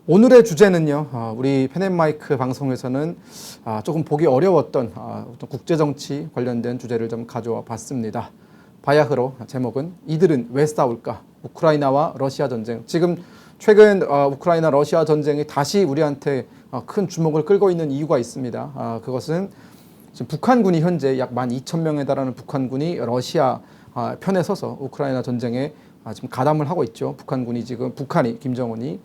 오늘의 주제는요, 우리 펜앤마이크 방송에서는 조금 보기 어려웠던 어떤 국제정치 관련된 주제를 좀 가져와 봤습니다. 바야흐로 제목은 이들은 왜 싸울까? 우크라이나와 러시아 전쟁. 지금 최근 우크라이나 러시아 전쟁이 다시 우리한테 큰 주목을 끌고 있는 이유가 있습니다. 그것은 지금 북한군이 현재 약 12,000명에 달하는 북한군이 러시아 편에 서서 우크라이나 전쟁에 지금 가담을 하고 있죠. 북한이 김정은이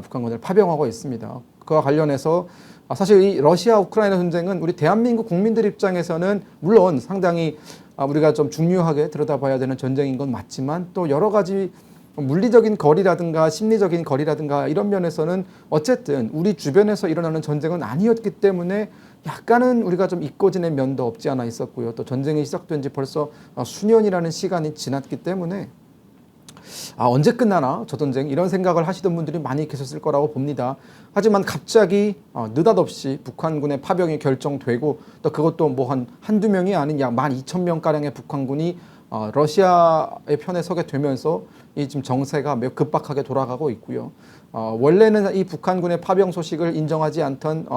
북한군을 파병하고 있습니다. 그와 관련해서 사실 이 러시아 우크라이나 전쟁은 우리 대한민국 국민들 입장에서는 물론 상당히 우리가 좀 중요하게 들여다봐야 되는 전쟁인 건 맞지만 또 여러 가지 물리적인 거리라든가 심리적인 거리라든가 이런 면에서는 어쨌든 우리 주변에서 일어나는 전쟁은 아니었기 때문에 약간은 우리가 좀 잊고 지낸 면도 없지 않아 있었고요. 또 전쟁이 시작된 지 벌써 수년이라는 시간이 지났기 때문에 언제 끝나나 저 전쟁 이런 생각을 하시던 분들이 많이 계셨을 거라고 봅니다. 하지만 갑자기 느닷없이 북한군의 파병이 결정되고 또 그것도 뭐 한두 명이 아닌 약 12,000명가량의 북한군이 러시아의 편에 서게 되면서 이 지금 정세가 매우 급박하게 돌아가고 있고요. 원래는 이 북한군의 파병 소식을 인정하지 않던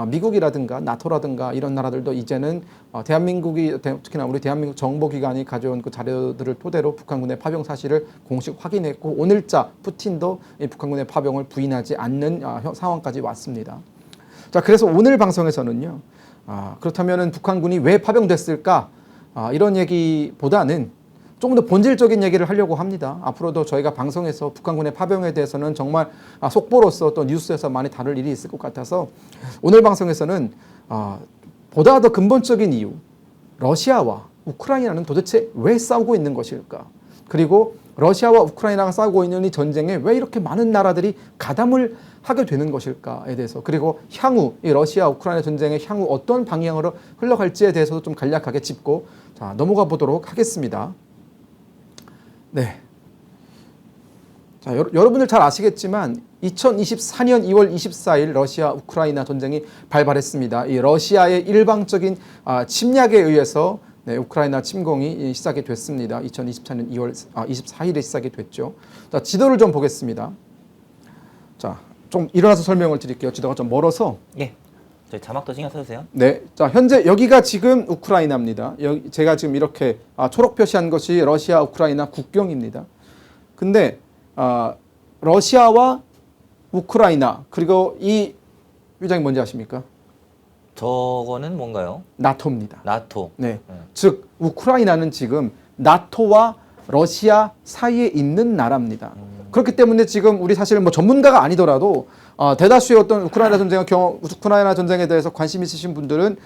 미국이라든가 나토라든가 이런 나라들도 이제는 대한민국이 특히나 우리 대한민국 정보기관이 가져온 그 자료들을 토대로 북한군의 파병 사실을 공식 확인했고 오늘자 푸틴도 이 북한군의 파병을 부인하지 않는 상황까지 왔습니다. 자, 그래서 오늘 방송에서는요. 그렇다면은 북한군이 왜 파병됐을까? 이런 얘기보다는 조금 더 본질적인 얘기를 하려고 합니다. 앞으로도 저희가 방송에서 북한군의 파병에 대해서는 정말 속보로서 또 뉴스에서 많이 다룰 일이 있을 것 같아서 오늘 방송에서는 보다 더 근본적인 이유, 러시아와 우크라이나는 도대체 왜 싸우고 있는 것일까? 그리고 러시아와 우크라이나가 싸우고 있는 이 전쟁에 왜 이렇게 많은 나라들이 가담을 하게 되는 것일까에 대해서 그리고 향후 이 러시아 우크라이나 전쟁의 향후 어떤 방향으로 흘러갈지에 대해서도 좀 간략하게 짚고 넘어가 보도록 하겠습니다. 네. 자, 여러분들 잘 아시겠지만 2024년 2월 24일 러시아 우크라이나 전쟁이 발발했습니다. 이 러시아의 일방적인 침략에 의해서 우크라이나 침공이 시작이 됐습니다. 2024년 2월 24일에 시작이 됐죠. 자, 지도를 좀 보겠습니다. 자, 좀 일어나서 설명을 드릴게요. 지도가 좀 멀어서. 예. 저희 자막도 신경 써주세요. 네. 자, 현재 여기가 지금 우크라이나입니다. 제가 지금 이렇게 초록 표시한 것이 러시아 우크라이나 국경입니다. 근데 러시아와 우크라이나 그리고 이 위장이 뭔지 아십니까? 저거는 뭔가요? 나토입니다. 나토. 네. 즉 우크라이나는 지금 나토와 러시아 사이에 있는 나라입니다. 그렇기 때문에 지금 우리 사실 뭐 전문가가 아니더라도 대다수의 어떤 우크라이나 전쟁에 대해서 관심 있으신 분들은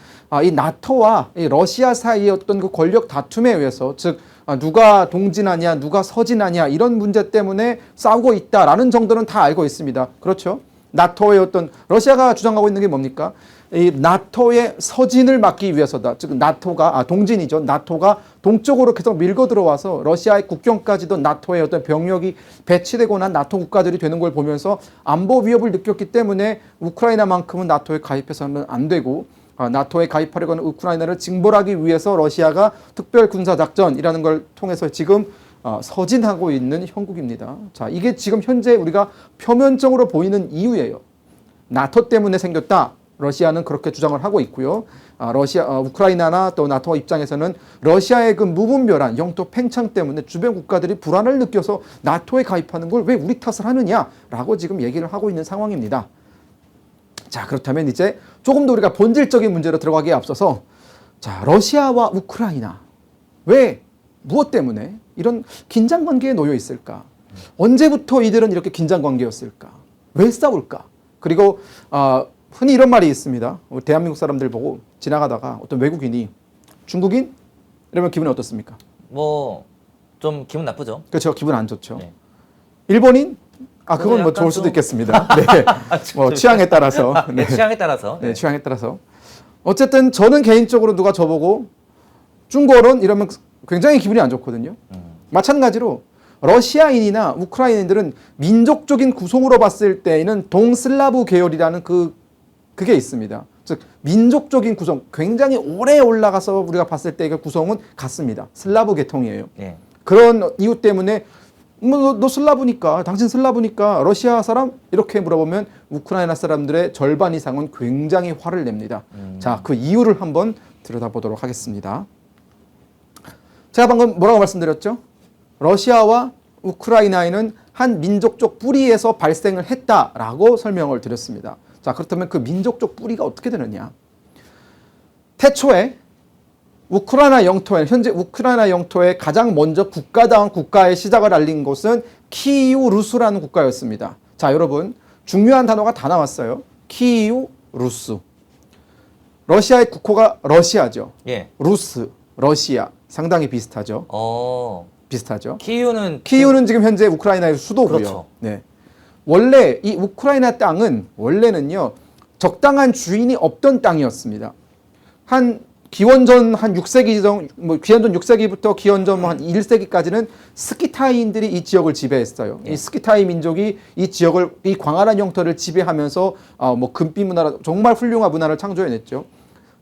이 나토와 이 러시아 사이의 어떤 그 권력 다툼에 의해서 즉 누가 동진하냐 누가 서진하냐 이런 문제 때문에 싸우고 있다라는 정도는 다 알고 있습니다. 그렇죠? 나토의 어떤 러시아가 주장하고 있는 게 뭡니까? 이 나토의 서진을 막기 위해서다. 즉 나토가 동진이죠. 나토가 동쪽으로 계속 밀고 들어와서 러시아의 국경까지도 나토의 어떤 병력이 배치되고 난 나토 국가들이 되는 걸 보면서 안보 위협을 느꼈기 때문에 우크라이나만큼은 나토에 가입해서는 안 되고 나토에 가입하려고 하는 우크라이나를 징벌하기 위해서 러시아가 특별 군사 작전이라는 걸 통해서 지금 서진하고 있는 형국입니다. 자, 이게 지금 현재 우리가 표면적으로 보이는 이유예요. 나토 때문에 생겼다. 러시아는 그렇게 주장을 하고 있고요. 우크라이나나 또 나토 입장에서는 러시아의 그 무분별한 영토 팽창 때문에 주변 국가들이 불안을 느껴서 나토에 가입하는 걸 왜 우리 탓을 하느냐라고 지금 얘기를 하고 있는 상황입니다. 자, 그렇다면 이제 조금 더 우리가 본질적인 문제로 들어가기에 앞서서 자, 러시아와 우크라이나 왜 무엇 때문에 이런 긴장 관계에 놓여 있을까? 언제부터 이들은 이렇게 긴장 관계였을까? 왜 싸울까? 그리고 흔히 이런 말이 있습니다. 우리 대한민국 사람들 보고 지나가다가 어떤 외국인이 중국인? 이러면 기분이 어떻습니까? 뭐 좀 기분 나쁘죠. 그렇죠. 기분 안 좋죠. 네. 일본인? 그건 뭐 좋을 수도 있겠습니다. 네. 뭐 취향에 따라서. 네. 취향에 따라서. 네, 취향에 따라서. 어쨌든 저는 개인적으로 누가 저보고 중국어론 이러면 굉장히 기분이 안 좋거든요. 마찬가지로 러시아인이나 우크라이나인들은 민족적인 구성으로 봤을 때에는 동슬라브 계열이라는 그게 있습니다. 즉 민족적인 구성, 굉장히 오래 올라가서 우리가 봤을 때 그 구성은 같습니다. 슬라브 계통이에요. 네. 그런 이유 때문에 너 슬라브니까, 당신 슬라브니까 러시아 사람? 이렇게 물어보면 우크라이나 사람들의 절반 이상은 굉장히 화를 냅니다. 자, 그 이유를 한번 들여다보도록 하겠습니다. 제가 방금 뭐라고 말씀드렸죠? 러시아와 우크라이나에는 한 민족적 뿌리에서 발생을 했다라고 설명을 드렸습니다. 자, 그렇다면 그 민족적 뿌리가 어떻게 되느냐? 태초에 우크라이나 영토에, 현재 우크라이나 영토에 가장 먼저 국가다운 국가의 시작을 알린 곳은 키이우 루스라는 국가였습니다. 자, 여러분, 중요한 단어가 다 나왔어요. 키이우 루스. 러시아의 국호가 러시아죠. 예. 루스, 러시아. 상당히 비슷하죠. 비슷하죠. 키이우는 지금 현재 우크라이나의 수도고요. 그렇죠. 네. 원래 이 우크라이나 땅은 원래는요, 적당한 주인이 없던 땅이었습니다. 기원전 한 6세기 기원전 6세기부터 기원전 한 1세기까지는 스키타이인들이 이 지역을 지배했어요. 예. 이 스키타이 민족이 이 지역을, 이 광활한 영토를 지배하면서 금비 문화라 정말 훌륭한 문화를 창조해냈죠.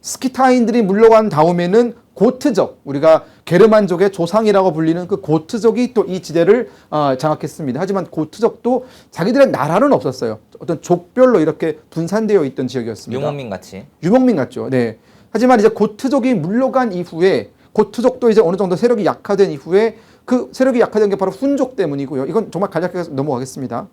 스키타인들이 물러간 다음에는 고트족, 우리가 게르만족의 조상이라고 불리는 그 고트족이 또 이 지대를 장악했습니다. 하지만 고트족도 자기들의 나라는 없었어요. 어떤 족별로 이렇게 분산되어 있던 지역이었습니다. 유목민 같이. 유목민 같죠. 네. 하지만 이제 고트족이 물러간 이후에 고트족도 이제 어느 정도 세력이 약화된 이후에 그 세력이 약화된 게 바로 훈족 때문이고요. 이건 정말 간략하게 넘어가겠습니다.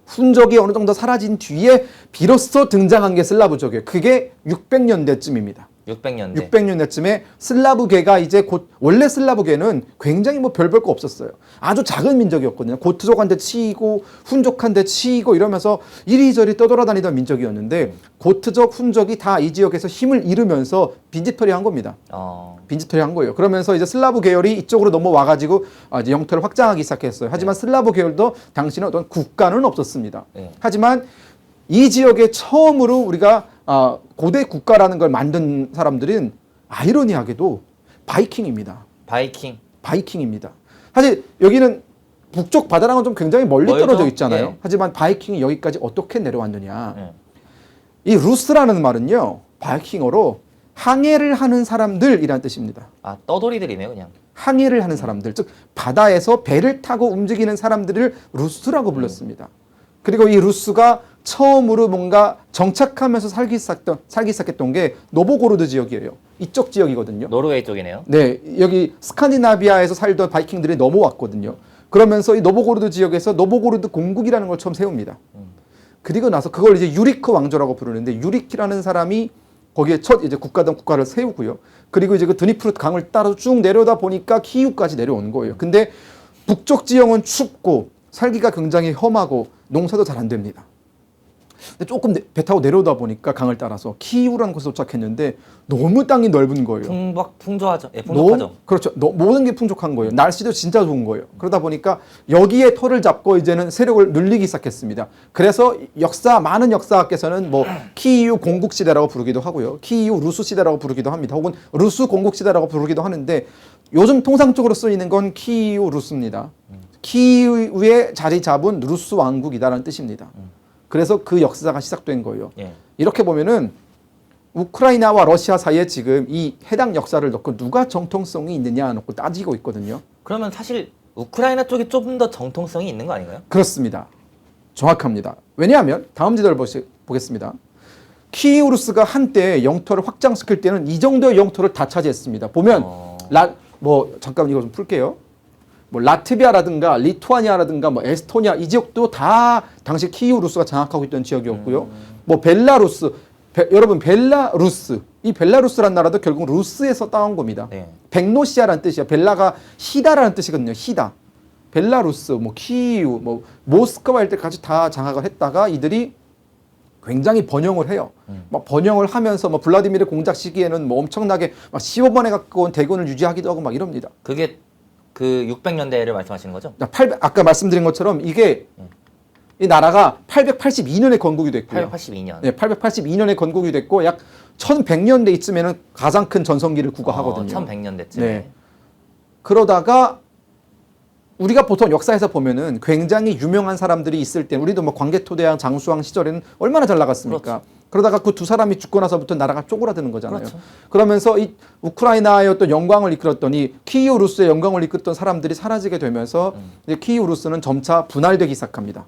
훈족이 어느 정도 사라진 뒤에 비로소 등장한 게 슬라브족이에요. 그게 600년대쯤입니다. 600년대. 600년대쯤에 슬라브계가 이제 원래 슬라브계는 굉장히 별별 거 없었어요. 아주 작은 민족이었거든요. 고트족한테 치이고 훈족한테 치이고 이러면서 이리저리 떠돌아다니던 민족이었는데 고트족, 훈족이 다 이 지역에서 힘을 잃으면서 빈집털이한 겁니다. 빈집털이한 거예요. 그러면서 이제 슬라브 계열이 이쪽으로 넘어와가지고 이제 영토를 확장하기 시작했어요. 하지만 슬라브 계열도 당시는 어떤 국가는 없었습니다. 하지만 이 지역에 처음으로 우리가 고대 국가라는 걸 만든 사람들은 아이러니하게도 바이킹입니다. 바이킹입니다. 사실 여기는 북쪽 바다랑은 좀 굉장히 멀리 멀죠? 떨어져 있잖아요. 예. 하지만 바이킹이 여기까지 어떻게 내려왔느냐. 이 루스라는 말은요, 바이킹어로 항해를 하는 사람들이라는 뜻입니다. 떠돌이들이네요, 그냥. 항해를 하는 사람들, 즉 바다에서 배를 타고 움직이는 사람들을 루스라고 불렀습니다. 그리고 이 루스가 처음으로 뭔가 정착하면서 살기 시작했던 게 노보고로드 지역이에요. 이쪽 지역이거든요. 노르웨이 쪽이네요. 네, 여기 스칸디나비아에서 살던 바이킹들이 넘어왔거든요. 그러면서 이 노보고로드 지역에서 노보고로드 공국이라는 걸 처음 세웁니다. 그리고 나서 그걸 이제 유리크 왕조라고 부르는데 유리키라는 사람이 거기에 첫 이제 국가를 세우고요. 그리고 이제 그 드니프르 강을 따라 쭉 내려다 보니까 키이우까지 내려오는 거예요. 근데 북쪽 지형은 춥고 살기가 굉장히 험하고 농사도 잘 안 됩니다. 근데 조금 배 타고 내려오다 보니까 강을 따라서 키이우라는 곳에 도착했는데 너무 땅이 넓은 거예요. 풍족하죠. 예, 풍족하죠. 그렇죠. 모든 게 풍족한 거예요. 날씨도 진짜 좋은 거예요. 그러다 보니까 여기에 터를 잡고 이제는 세력을 늘리기 시작했습니다. 그래서 많은 역사학께서는 키이우 공국 시대라고 부르기도 하고요. 키이우 루스 시대라고 부르기도 합니다. 혹은 루스 공국 시대라고 부르기도 하는데 요즘 통상적으로 쓰이는 건 키이우 루스입니다. 키이우에 자리 잡은 루스 왕국이다라는 뜻입니다. 그래서 그 역사가 시작된 거예요. 예. 이렇게 보면은 우크라이나와 러시아 사이에 지금 이 해당 역사를 놓고 누가 정통성이 있느냐 놓고 따지고 있거든요. 그러면 사실 우크라이나 쪽이 좀 더 정통성이 있는 거 아닌가요? 그렇습니다. 정확합니다. 왜냐하면 다음 지도를 보겠습니다. 키이우루스가 한때 영토를 확장시킬 때는 이 정도의 영토를 다 차지했습니다. 보면 잠깐 이거 좀 풀게요. 라트비아라든가 리투아니아라든가 에스토니아 이 지역도 다 당시 키이우루스가 장악하고 있던 지역이었고요. 벨라루스, 여러분 벨라루스, 이 벨라루스란 나라도 결국 루스에서 따온 겁니다. 네. 백로시아라는 뜻이야. 벨라가 히다라는 뜻이거든요. 히다. 벨라루스, 키이우, 모스크바 일때까지 다 장악을 했다가 이들이 굉장히 번영을 해요. 번영을 하면서 블라디미르 공작 시기에는 엄청나게 15만에 가까운 대군을 유지하기도 하고 이럽니다. 그게 그 600년대를 말씀하시는 거죠? 아까 말씀드린 것처럼 이게 이 나라가 882년에 건국이 됐고요. 882년. 네, 882년에 건국이 됐고 약 1100년대 이쯤에는 가장 큰 전성기를 구가하거든요. 1100년대쯤에. 네. 그러다가 우리가 보통 역사에서 보면은 굉장히 유명한 사람들이 있을 때 우리도 뭐 광개토대왕 장수왕 시절에는 얼마나 잘 나갔습니까? 그렇죠. 그러다가 그 두 사람이 죽고 나서부터 나라가 쪼그라드는 거잖아요. 그렇죠. 그러면서 이 우크라이나의 어떤 영광을 이끌었던 이 키이우 루스의 영광을 이끌었던 사람들이 사라지게 되면서 이제 키이우 루스는 점차 분할되기 시작합니다.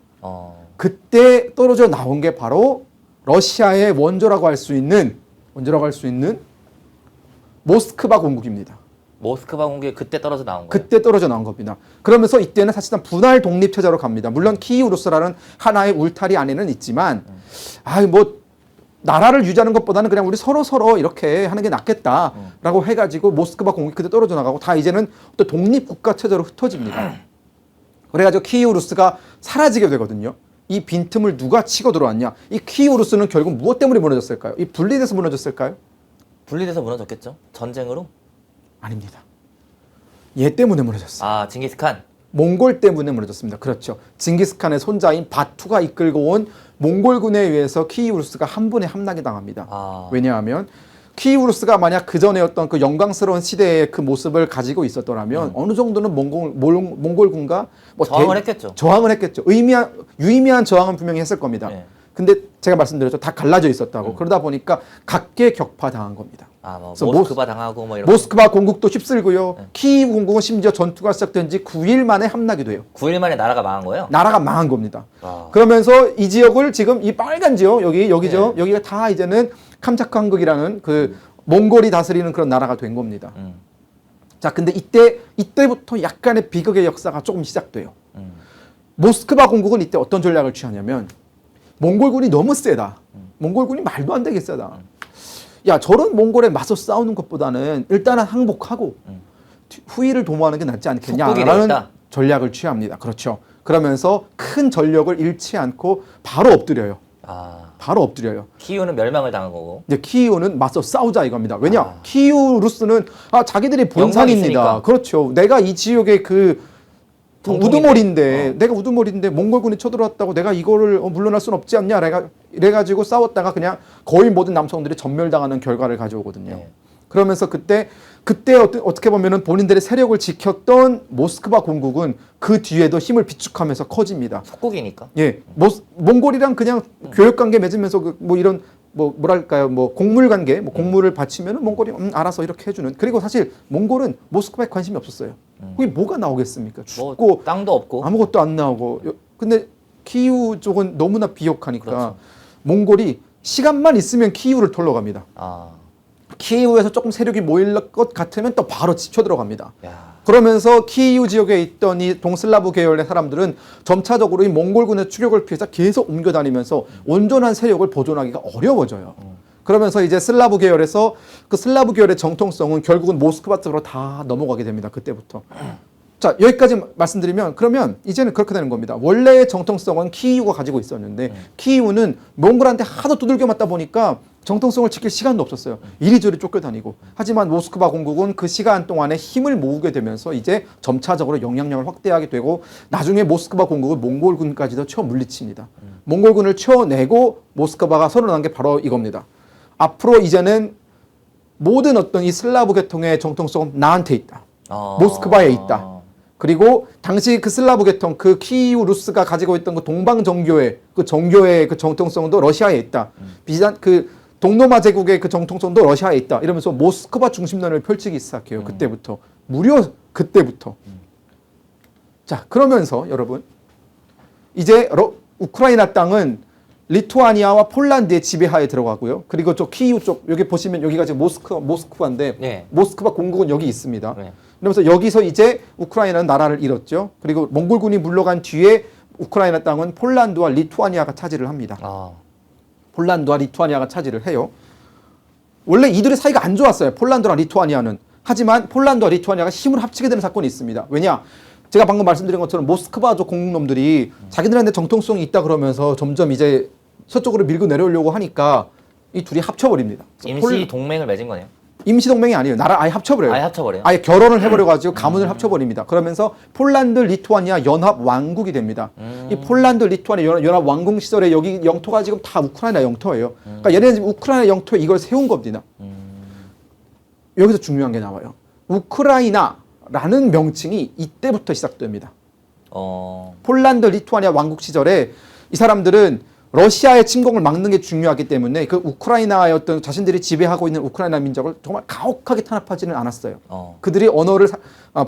그때 떨어져 나온 게 바로 러시아의 원조라고 할 수 있는 모스크바 공국입니다. 모스크바 공국이 그때 떨어져 나온 거예요. 그때 떨어져 나온 겁니다. 그러면서 이때는 사실상 분할 독립 체제로 갑니다. 물론 키이우 루스라는 하나의 울타리 안에는 있지만 뭐 나라를 유지하는 것보다는 그냥 우리 서로 이렇게 하는 게 낫겠다라고 해가지고 모스크바 공국이 그때 떨어져 나가고 다 이제는 또 독립 국가 체제로 흩어집니다. 그래가지고 키이우 루스가 사라지게 되거든요. 이 빈틈을 누가 치고 들어왔냐? 이 키이우 루스는 결국 무엇 때문에 무너졌을까요? 이 분리돼서 무너졌을까요? 분리돼서 무너졌겠죠? 전쟁으로? 아닙니다. 얘 때문에 무너졌어요. 아, 징기스칸. 몽골 때문에 무너졌습니다. 그렇죠. 징기스칸의 손자인 바투가 이끌고 온 몽골군에 의해서 키이우 루스가 한 번에 함락이 당합니다. 왜냐하면 키이우 루스가 만약 그 전에 어떤 그 영광스러운 시대의 그 모습을 가지고 있었더라면 어느 정도는 몽골군과 뭐 저항을 했겠죠. 저항을 했겠죠. 유의미한 저항은 분명히 했을 겁니다. 네. 근데 제가 말씀드렸죠. 다 갈라져 있었다고. 그러다 보니까 각계격파당한 겁니다. 뭐 그래서 모스크바 당하고 뭐 이런. 모스크바 공국도 휩쓸고요. 키이우 공국은 심지어 전투가 시작된 지 9일 만에 함락이 돼요. 9일 만에 나라가 망한 거예요? 나라가 망한 겁니다. 그러면서 이 지역을 지금 이 빨간 지역 여기죠. 여기가 다 이제는 캄차크한국이라는 그 몽골이 다스리는 그런 나라가 된 겁니다. 자, 근데 이때부터 약간의 비극의 역사가 조금 시작돼요. 모스크바 공국은 이때 어떤 전략을 취하냐면 몽골군이 너무 세다. 몽골군이 말도 안 되게 세다. 야, 저런 몽골에 맞서 싸우는 것보다는 일단은 항복하고 후위를 도모하는 게 낫지 않겠냐라는 전략을 취합니다. 그렇죠. 그러면서 큰 전력을 잃지 않고 바로 엎드려요. 바로 엎드려요. 키이우는 멸망을 당한 거고. 이제 키이우는 맞서 싸우자 이겁니다. 왜냐? 키이우 루스는 자기들이 본산입니다. 그렇죠. 내가 이 지역의 우두머리인데 내가 우두머리인데 몽골군이 쳐들어왔다고 내가 이거를 물러날 순 없지 않냐 이래가지고 싸웠다가 그냥 거의 모든 남성들이 전멸당하는 결과를 가져오거든요. 그러면서 그때 어떻게 보면은 본인들의 세력을 지켰던 모스크바 공국은 그 뒤에도 힘을 비축하면서 커집니다. 속국이니까. 예, 몽골이랑 그냥 교역 관계 맺으면서 뭐 이런 뭐랄까요, 곡물 관계, 곡물을 바치면은 몽골이 알아서 이렇게 해주는. 그리고 사실 몽골은 모스크바에 관심이 없었어요. 그게 뭐가 나오겠습니까? 죽고 뭐 땅도 없고 아무것도 안 나오고. 근데 키이우 쪽은 너무나 비옥하니까 그렇죠. 몽골이 시간만 있으면 키이우를 털러 갑니다. 키이우에서 조금 세력이 모일 것 같으면 또 바로 쳐들어갑니다. 그러면서 키이우 지역에 있던 이 동슬라브 계열의 사람들은 점차적으로 이 몽골군의 추격을 피해서 계속 옮겨다니면서 온전한 세력을 보존하기가 어려워져요. 그러면서 이제 슬라브 계열에서 그 슬라브 계열의 정통성은 결국은 모스크바 쪽으로 다 넘어가게 됩니다. 그때부터. 자, 여기까지 말씀드리면 그러면 이제는 그렇게 되는 겁니다. 원래의 정통성은 키이우가 가지고 있었는데 키이우는 몽골한테 하도 두들겨 맞다 보니까 정통성을 지킬 시간도 없었어요. 이리저리 쫓겨다니고. 하지만 모스크바 공국은 그 시간 동안에 힘을 모으게 되면서 이제 점차적으로 영향력을 확대하게 되고 나중에 모스크바 공국은 몽골군까지도 쳐 물리칩니다. 몽골군을 쳐내고 모스크바가 선언한 게 바로 이겁니다. 앞으로 이제는 모든 어떤 이 슬라브 계통의 정통성은 나한테 있다. 모스크바에 있다. 그리고 당시 그 슬라브 계통, 그 키이우 루스가 가지고 있던 그 동방 정교의 그 정통성도 러시아에 있다. 비단 동로마 제국의 그 정통성도 러시아에 있다. 이러면서 모스크바 중심론을 펼치기 시작해요. 그때부터. 무려 그때부터. 자, 그러면서 여러분 이제 우크라이나 땅은 리투아니아와 폴란드의 지배하에 들어가고요. 그리고 저 키이우 쪽 여기 보시면 여기가 지금 모스크바인데 모스크바 공국은 여기 있습니다. 그러면서 여기서 이제 우크라이나는 나라를 잃었죠. 그리고 몽골군이 물러간 뒤에 우크라이나 땅은 폴란드와 리투아니아가 차지를 합니다. 폴란드와 리투아니아가 차지를 해요. 원래 이들의 사이가 안 좋았어요. 폴란드랑 리투아니아는. 하지만 폴란드와 리투아니아가 힘을 합치게 되는 사건이 있습니다. 왜냐? 제가 방금 말씀드린 것처럼 모스크바족 공국놈들이 자기들한테 정통성이 있다 그러면서 점점 이제 서쪽으로 밀고 내려오려고 하니까 이 둘이 합쳐버립니다. 임시 동맹을 맺은 거네요. 임시 동맹이 아니에요. 나라 아예 합쳐버려요. 아예 합쳐버려요. 아예 결혼을 해버려가지고 가문을 합쳐버립니다. 그러면서 폴란드, 리투아니아 연합 왕국이 됩니다. 이 폴란드, 리투아니아 연합 왕국 시절에 여기 영토가 지금 다 우크라이나 영토예요. 그러니까 얘네는 지금 우크라이나 영토에 이걸 세운 겁니다. 여기서 중요한 게 나와요. 우크라이나라는 명칭이 이때부터 시작됩니다. 폴란드, 리투아니아 왕국 시절에 이 사람들은 러시아의 침공을 막는 게 중요하기 때문에 그 우크라이나의 어떤 자신들이 지배하고 있는 우크라이나 민족을 정말 가혹하게 탄압하지는 않았어요. 그들이 언어를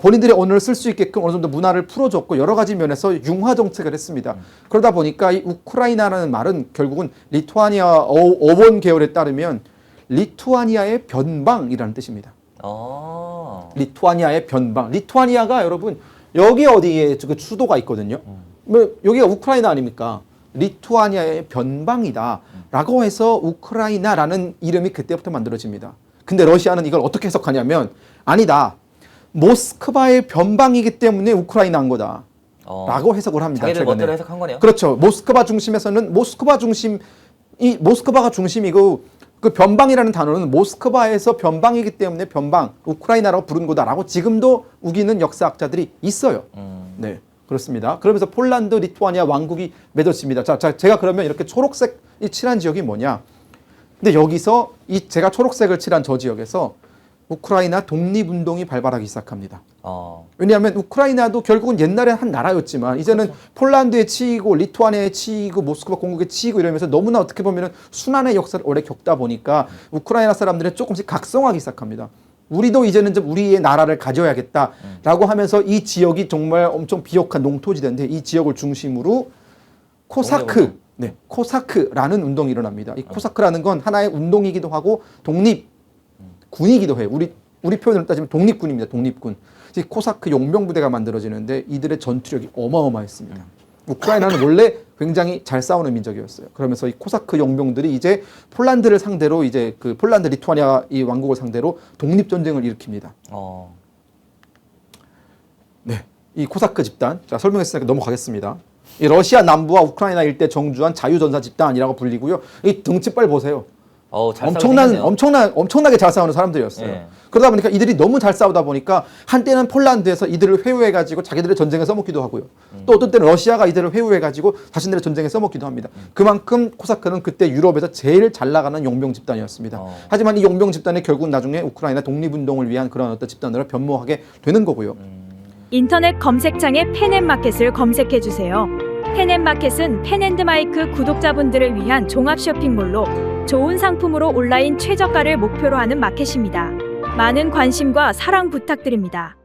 본인들의 언어를 쓸 수 있게끔 어느 정도 문화를 풀어줬고 여러 가지 면에서 융화 정책을 했습니다. 그러다 보니까 이 우크라이나라는 말은 결국은 리투아니아 어원 계열에 따르면 리투아니아의 변방이라는 뜻입니다. 리투아니아의 변방. 리투아니아가 여러분 여기 어디에 그 수도가 있거든요. 뭐 여기가 우크라이나 아닙니까? 리투아니아의 변방이다 라고 해서 우크라이나라는 이름이 그때부터 만들어집니다. 근데 러시아는 이걸 어떻게 해석하냐면 아니다. 모스크바의 변방이기 때문에 우크라이나인 거다 라고 해석을 합니다. 자기들 최근에. 멋대로 해석한 거네요. 그렇죠. 모스크바 중심에서는 모스크바가 중심이고 그 변방이라는 단어는 모스크바에서 변방이기 때문에 변방, 우크라이나라고 부른 거다라고 지금도 우기는 역사학자들이 있어요. 네. 그렇습니다. 그러면서 폴란드, 리투아니아 왕국이 맺어집니다. 자, 제가 그러면 이렇게 초록색이 칠한 지역이 뭐냐? 근데 여기서 제가 초록색을 칠한 저 지역에서 우크라이나 독립운동이 발발하기 시작합니다. 왜냐하면 우크라이나도 결국은 옛날에 한 나라였지만 이제는 그렇죠. 폴란드에 치이고 리투아니아에 치이고 모스크바 공국에 치이고 이러면서 너무나 어떻게 보면 순환의 역사를 오래 겪다 보니까 우크라이나 사람들은 조금씩 각성하기 시작합니다. 우리도 이제는 좀 우리의 나라를 가져야겠다라고 하면서 이 지역이 정말 엄청 비옥한 농토지대인데 이 지역을 중심으로 코사크라는 운동이 일어납니다. 이 코사크라는 건 하나의 운동이기도 하고 독립군이기도 해요. 우리 표현으로 따지면 독립군입니다. 독립군. 코사크 용병부대가 만들어지는데 이들의 전투력이 어마어마했습니다. 우크라이나는 원래 굉장히 잘 싸우는 민족이었어요. 그러면서 이 코사크 용병들이 이제 폴란드를 상대로 이제 그 폴란드 리투아니아 이 왕국을 상대로 독립 전쟁을 일으킵니다. 네, 이 코사크 집단 자 설명했으니까 넘어가겠습니다. 이 러시아 남부와 우크라이나 일대 정주한 자유전사 집단이라고 불리고요. 이 등치빨 보세요. 엄청나게 잘 싸우는 사람들이었어요. 예. 그러다 보니까 이들이 너무 잘 싸우다 보니까 한때는 폴란드에서 이들을 회유해가지고 자기들의 전쟁에 써먹기도 하고요. 또 어떤 때는 러시아가 이들을 회유해가지고 자신들의 전쟁에 써먹기도 합니다. 그만큼 코사크는 그때 유럽에서 제일 잘 나가는 용병 집단이었습니다. 하지만 이 용병 집단이 결국 나중에 우크라이나 독립운동을 위한 그런 어떤 집단으로 변모하게 되는 거고요. 인터넷 검색창에 펜앤마켓을 검색해주세요. 펜앤마켓은 펜앤드마이크 구독자분들을 위한 종합 쇼핑몰로 좋은 상품으로 온라인 최저가를 목표로 하는 마켓입니다. 많은 관심과 사랑 부탁드립니다.